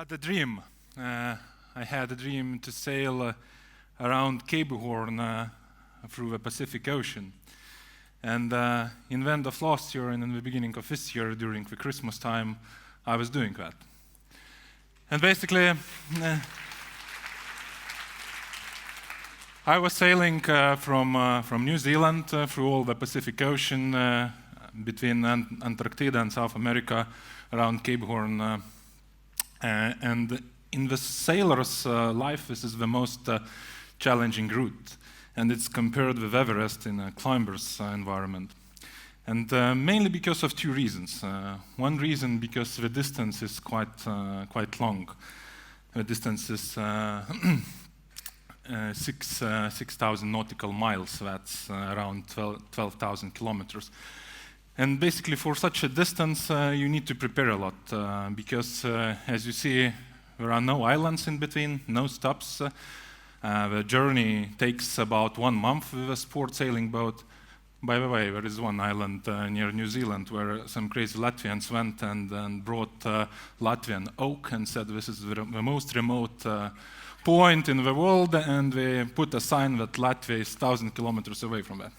had a dream. I had a dream to sail around Cape Horn through the Pacific Ocean. And in the end of last year and in the beginning of this year, during the Christmas time, I was doing that. And basically, I was sailing from New Zealand through all the Pacific Ocean between Antarctica and South America around Cape Horn. And in the sailor's life, this is the most challenging route. And it's compared with Everest in a climber's environment. And mainly because of two reasons. One reason because the distance is quite long. The distance is 6,000 nautical miles. That's around 12,000 kilometers. And basically, for such a distance, you need to prepare a lot because, as you see, there are no islands in between, no stops. The journey takes about 1 month with a sport sailing boat. By the way, there is one island near New Zealand where some crazy Latvians went and brought Latvian oak and said this is the most remote point in the world, and they put a sign that Latvia is 1,000 kilometers away from that.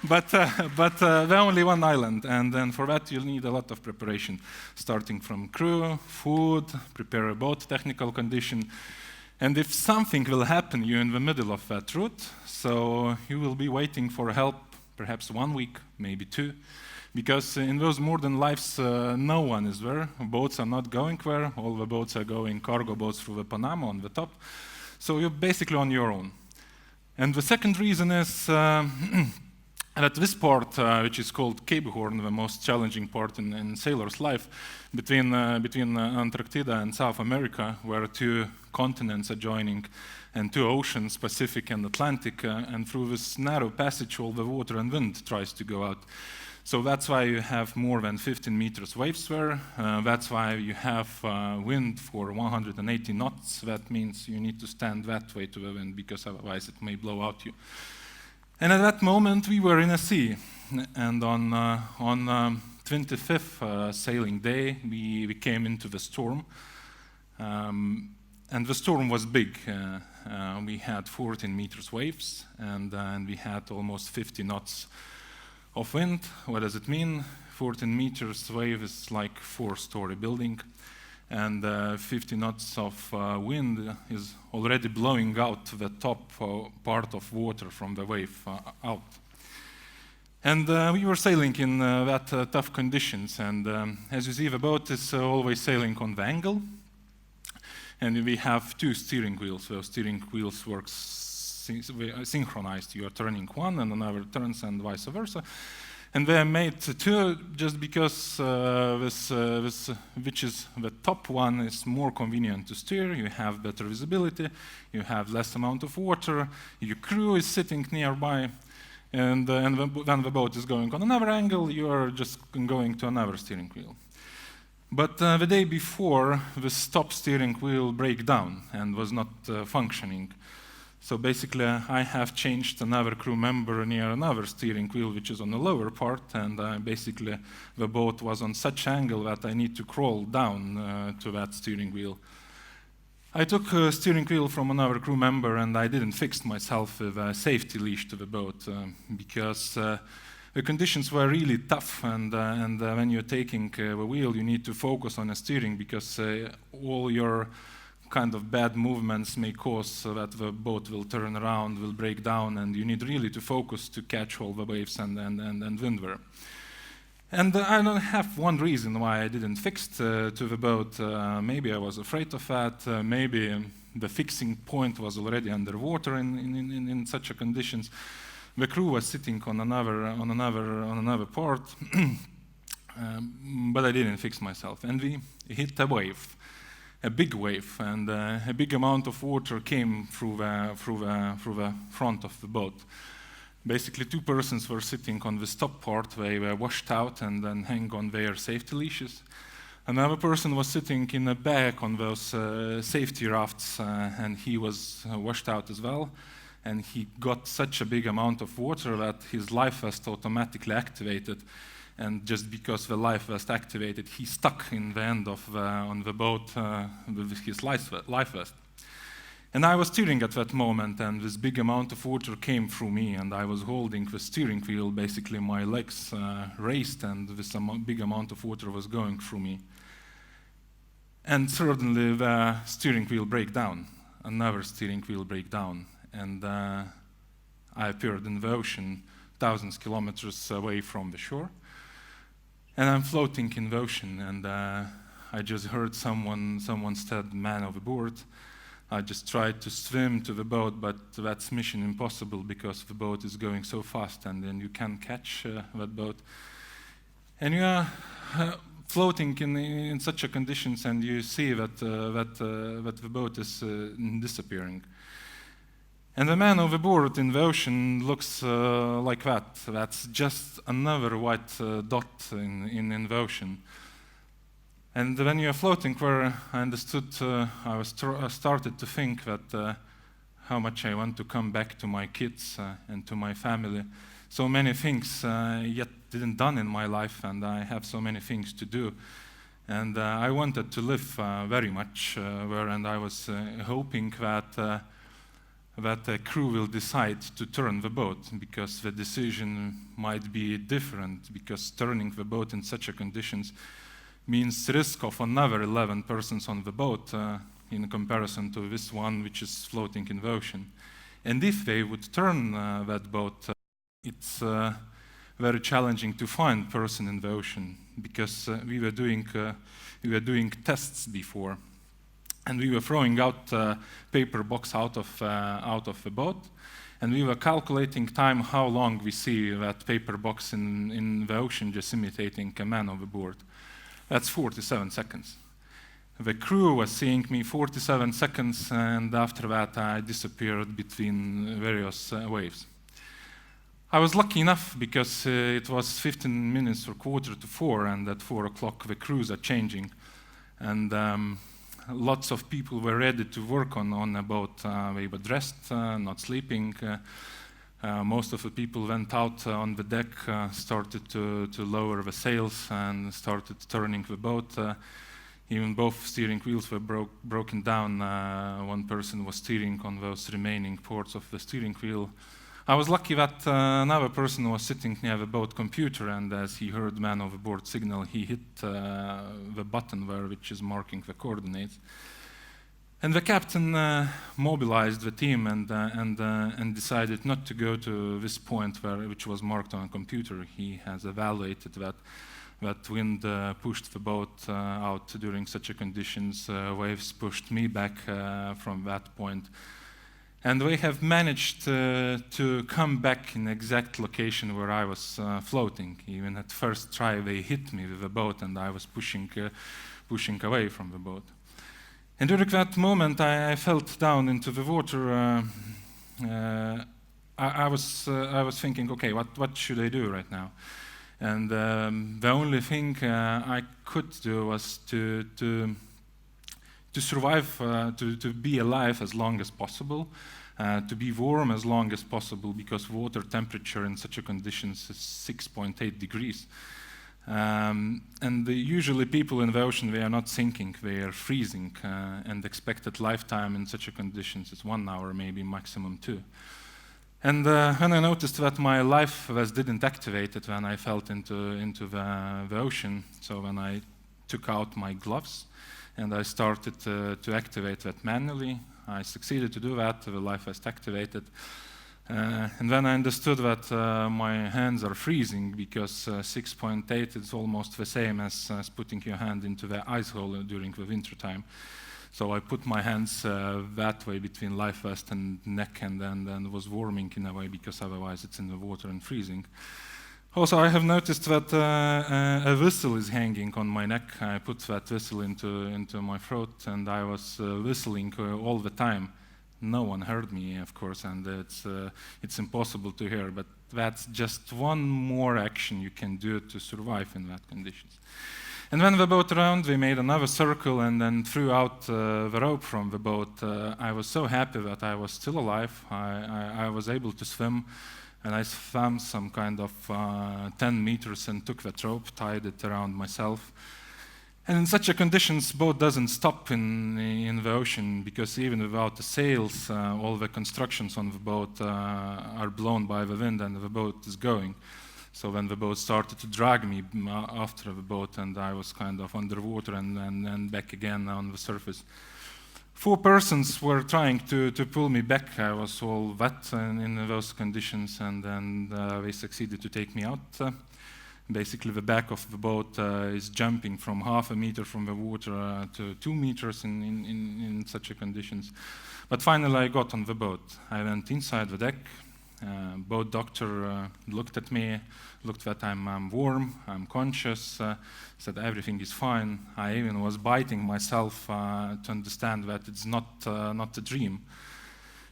but there only one island, and then for that you'll need a lot of preparation, starting from crew, food, prepare a boat, technical condition. And if something will happen you in the middle of that route, so you will be waiting for help perhaps 1 week, maybe 2, because in those modern lives no one is there, boats are not going there, all the boats are going cargo boats through the Panama on the top, so you're basically on your own. And the second reason is that this part, which is called Cape Horn, the most challenging part in sailor's life, between Antarctica and South America, where 2 continents are joining, and 2 oceans, Pacific and Atlantic, and through this narrow passage all the water and wind tries to go out. So that's why you have more than 15 meters waves there. That's why you have wind for 180 knots. That means you need to stand that way to the wind, because otherwise it may blow out you. And at that moment we were in a sea, and on 25th sailing day we came into the storm, and the storm was big. We had 14 meters waves, and we had almost 50 knots of wind. What does it mean? 14 meters wave is like 4-story building, and 50 knots of wind is already blowing out the top part of water from the wave out. And we were sailing in that tough conditions, and as you see, the boat is always sailing on the angle, and we have 2 steering wheels. So steering wheels works synchronized. You are turning one and another turns and vice versa. And they are made 2 just because which is the top one is more convenient to steer. You have better visibility, you have less amount of water, your crew is sitting nearby, and when the boat is going on another angle, you are just going to another steering wheel. But the day before, the top steering wheel broke down and was not functioning. So basically, I have changed another crew member near another steering wheel, which is on the lower part, and basically the boat was on such angle that I need to crawl down to that steering wheel. I took a steering wheel from another crew member, and I didn't fix myself with a safety leash to the boat, because the conditions were really tough, and when you're taking the wheel, you need to focus on the steering, because all your kind of bad movements may cause that the boat will turn around, will break down, and you need really to focus to catch all the waves and wind there. And I don't have one reason why I didn't fix to the boat. Maybe I was afraid of that. Maybe the fixing point was already underwater in such a conditions. The crew was sitting on another part, but I didn't fix myself, and we hit a wave. A big wave, and a big amount of water came through the front of the boat. Basically, 2 persons were sitting on the top part. They were washed out and then hang on their safety leashes. Another person was sitting in the back on those safety rafts, and he was washed out as well. And he got such a big amount of water that his life vest automatically activated, and just because the life vest activated, he stuck in the end of on the boat with his life vest. And I was steering at that moment, and this big amount of water came through me, and I was holding the steering wheel. Basically, my legs raised, and this big amount of water was going through me. And suddenly, the steering wheel broke down, another steering wheel broke down, and I appeared in the ocean, thousands of kilometers away from the shore. And I'm floating in the ocean, and I just heard someone said, "Man overboard." I just tried to swim to the boat, but that's mission impossible because the boat is going so fast, and then you can't catch that boat. And you are floating in such a conditions, and you see that the boat is disappearing. And the man overboard in the ocean looks like that. That's just another white dot in the ocean. And when you are floating there, I understood, I started to think that how much I want to come back to my kids and to my family. So many things yet didn't done in my life, and I have so many things to do. And I wanted to live very much there, and I was hoping that the crew will decide to turn the boat, because the decision might be different, because turning the boat in such a conditions means risk of another 11 persons on the boat in comparison to this one which is floating in the ocean. And if they would turn that boat, it's very challenging to find person in the ocean, because we were doing tests before. And we were throwing out paper box out of the boat, and we were calculating time how long we see that paper box in the ocean, just imitating a man overboard. That's 47 seconds. The crew was seeing me 47 seconds, and after that I disappeared between various waves. I was lucky enough because it was 15 minutes or 3:45, and at 4 o'clock the crews are changing. And lots of people were ready to work on a boat. They were dressed, not sleeping. Most of the people went out on the deck, started to lower the sails and started turning the boat. Even both steering wheels were broken down. One person was steering on those remaining ports of the steering wheel. I was lucky that another person was sitting near the boat computer, and as he heard man overboard signal, he hit the button there, which is marking the coordinates. And the captain mobilized the team and decided not to go to this point which was marked on a computer. He has evaluated that wind pushed the boat out during such a conditions. Waves pushed me back from that point. And they have managed to come back in the exact location where I was floating. Even at first try, they hit me with the boat, and I was pushing away from the boat. And during that moment, I felt down into the water. I was thinking, okay, what should I do right now? And the only thing I could do was to survive, to be alive as long as possible, to be warm as long as possible, because water temperature in such a conditions is 6.8 degrees. And usually people in the ocean, they are not sinking, they are freezing, and expected lifetime in such a conditions is 1 hour, maybe maximum 2. And when I noticed that my life vest didn't activate it when I fell into the ocean, so when I took out my gloves, and I started to activate that manually. I succeeded to do that, the life vest activated. And then I understood that my hands are freezing, because 6.8 is almost the same as putting your hand into the ice hole during the winter time. So I put my hands that way between life vest and neck, and was warming in a way, because otherwise it's in the water and freezing. Also, I have noticed that a whistle is hanging on my neck. I put that whistle into my throat, and I was whistling all the time. No one heard me, of course, and it's impossible to hear, but that's just one more action you can do to survive in that conditions. And when the boat around, we made another circle and then threw out the rope from the boat. I was so happy that I was still alive. I was able to swim. And I swam some kind of 10 meters and took that rope, tied it around myself. And in such a conditions, boat doesn't stop in the ocean, because even without the sails, all the constructions on the boat are blown by the wind and the boat is going. So when the boat started to drag me after the boat, and I was kind of underwater and back again on the surface. 4 persons were trying to pull me back. I was all wet in those conditions, and then they succeeded to take me out. Basically, the back of the boat is jumping from half a meter from the water to 2 meters in such a conditions. But finally, I got on the boat. I went inside the deck. Boat doctor looked at me, looked that I'm warm, I'm conscious, said everything is fine. I even was biting myself to understand that it's not a dream.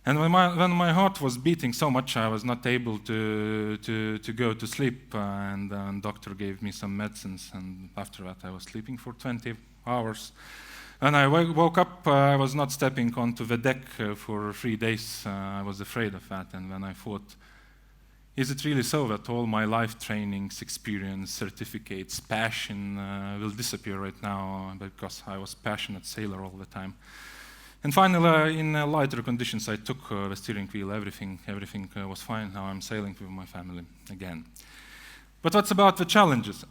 And when my heart was beating so much, I was not able to go to sleep, and the doctor gave me some medicines, and after that I was sleeping for 20 hours. When I woke up, I was not stepping onto the deck for 3 days. I was afraid of that, and then I thought, is it really so that all my life trainings, experience, certificates, passion will disappear right now because I was a passionate sailor all the time? And finally, in lighter conditions, I took the steering wheel, everything was fine. Now I'm sailing with my family again. But what's about the challenges?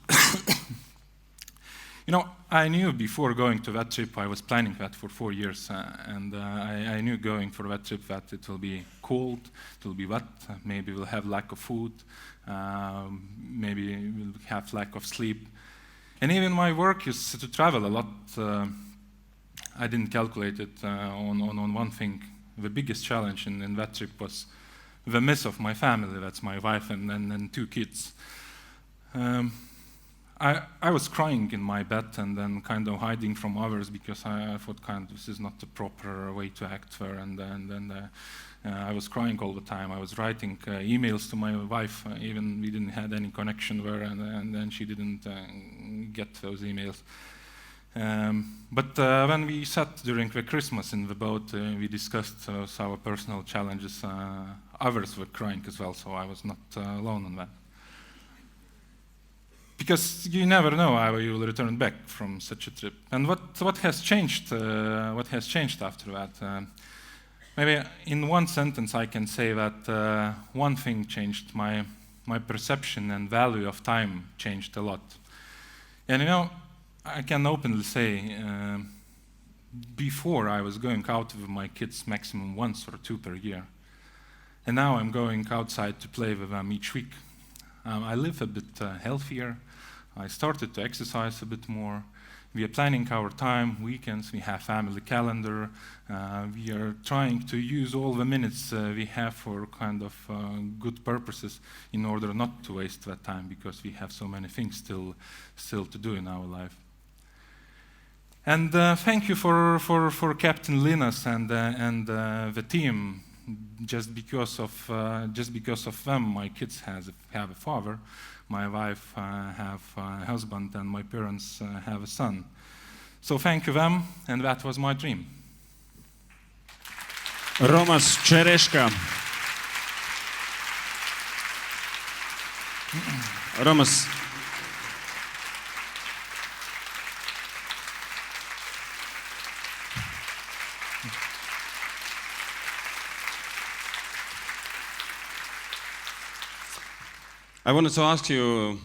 You know, I knew before going to that trip, I was planning that for 4 years, and I knew going for that trip that it will be cold, it will be wet, maybe we'll have lack of food, maybe we'll have lack of sleep. And even my work is to travel a lot. I didn't calculate it on one thing. The biggest challenge in that trip was the miss of my family. That's my wife and 2 kids. I was crying in my bed and then kind of hiding from others, because I thought this is not the proper way to act there. And I was crying all the time. I was writing emails to my wife, even we didn't have any connection there, and then she didn't get those emails. But when we sat during the Christmas in the boat, we discussed our personal challenges. Others were crying as well, so I was not alone on that. Because you never know how you will return back from such a trip. And what has changed? What has changed after that? Maybe in one sentence I can say that one thing changed. My perception and value of time changed a lot. And you know, I can openly say, before I was going out with my kids maximum once or 2 per year. And now I'm going outside to play with them each week. I live a bit healthier. I started to exercise a bit more. We are planning our time, weekends, we have family calendar. We are trying to use all the minutes we have for kind of good purposes in order not to waste that time, because we have so many things still to do in our life. And thank you for Captain Linus and the team. Just because of them, my kids have a father, my wife have a husband, and my parents have a son. So thank you them, and that was my dream. Romas Čereška. Romas. I wanted to ask you,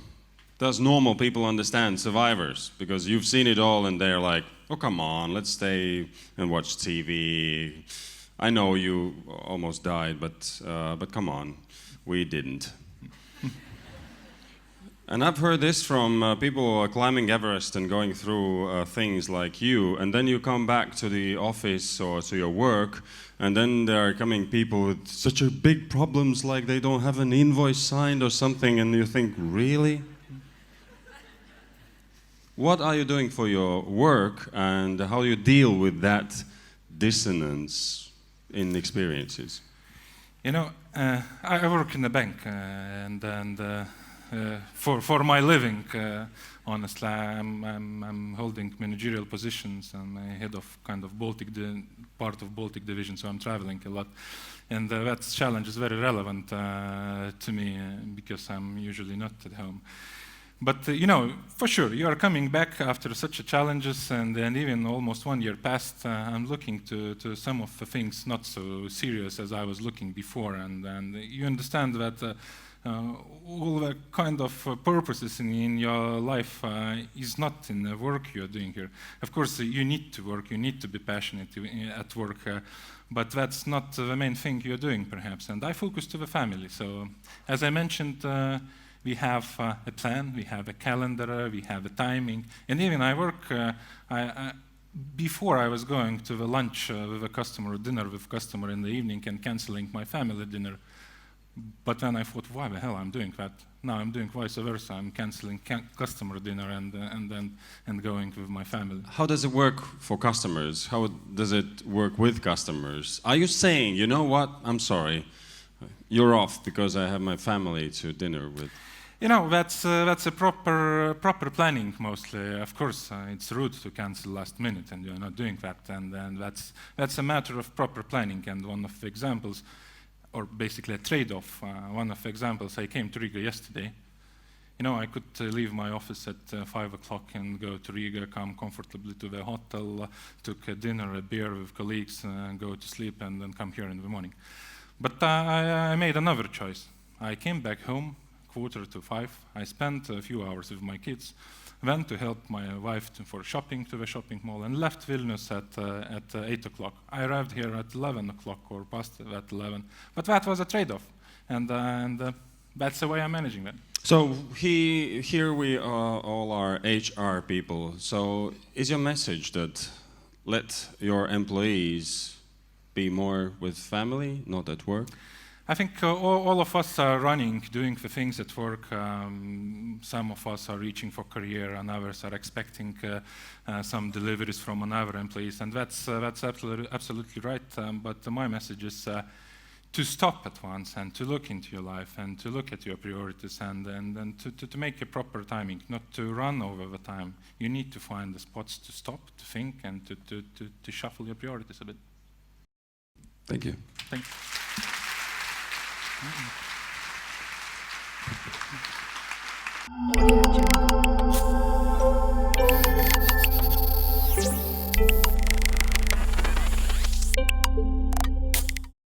does normal people understand survivors? Because you've seen it all and they're like, oh, come on, let's stay and watch TV. I know you almost died, but come on, we didn't. And I've heard this from people climbing Everest and going through things like you, and then you come back to the office or to your work, and then there are coming people with such a big problems, like they don't have an invoice signed or something, and you think, really? What are you doing for your work, and how do you deal with that dissonance in experiences? You know, I work in a bank, and for my living. Honestly, I'm holding managerial positions. I'm head of kind of part of Baltic division, so I'm traveling a lot, and that challenge is very relevant to me because I'm usually not at home. But for sure, you are coming back after such a challenges, and even almost 1 year passed. I'm looking to some of the things not so serious as I was looking before, and you understand that all the kind of purposes in your life is not in the work you're doing here. Of course, you need to work, you need to be passionate at work, but that's not the main thing you're doing, perhaps. And I focus to the family. So, as I mentioned, we have a plan, we have a calendar, we have a timing, and even I work. Before I was going to the lunch with a customer, dinner with customer in the evening, and canceling my family dinner. But then I thought, why the hell I'm doing that? Now I'm doing vice versa. I'm canceling customer dinner and going with my family. How does it work for customers? How does it work with customers? Are you saying, you know what? I'm sorry, you're off because I have my family to dinner with? That's a proper planning mostly. Of course, it's rude to cancel last minute, and you're not doing that. And that's a matter of proper planning. And one of the examples, or basically a trade-off. One of the examples, I came to Riga yesterday. I could leave my office at 5 o'clock and go to Riga, come comfortably to the hotel, took a dinner, a beer with colleagues, go to sleep, and then come here in the morning. But I made another choice. I came back home 4:45. I spent a few hours with my kids, went to help my wife for shopping to the shopping mall, and left Vilnius at 8 o'clock. I arrived here at 11 o'clock or past at 11. But that was a trade-off, and that's the way I'm managing that. So here we all are HR people. So is your message that let your employees be more with family, not at work? I think all of us are running, doing the things at work. Some of us are reaching for career, and others are expecting some deliveries from another employees, and that's absolutely right. But my message is to stop at once and to look into your life and to look at your priorities and to make a proper timing, not to run over the time. You need to find the spots to stop, to think, and to shuffle your priorities a bit. Thank you. Thank you.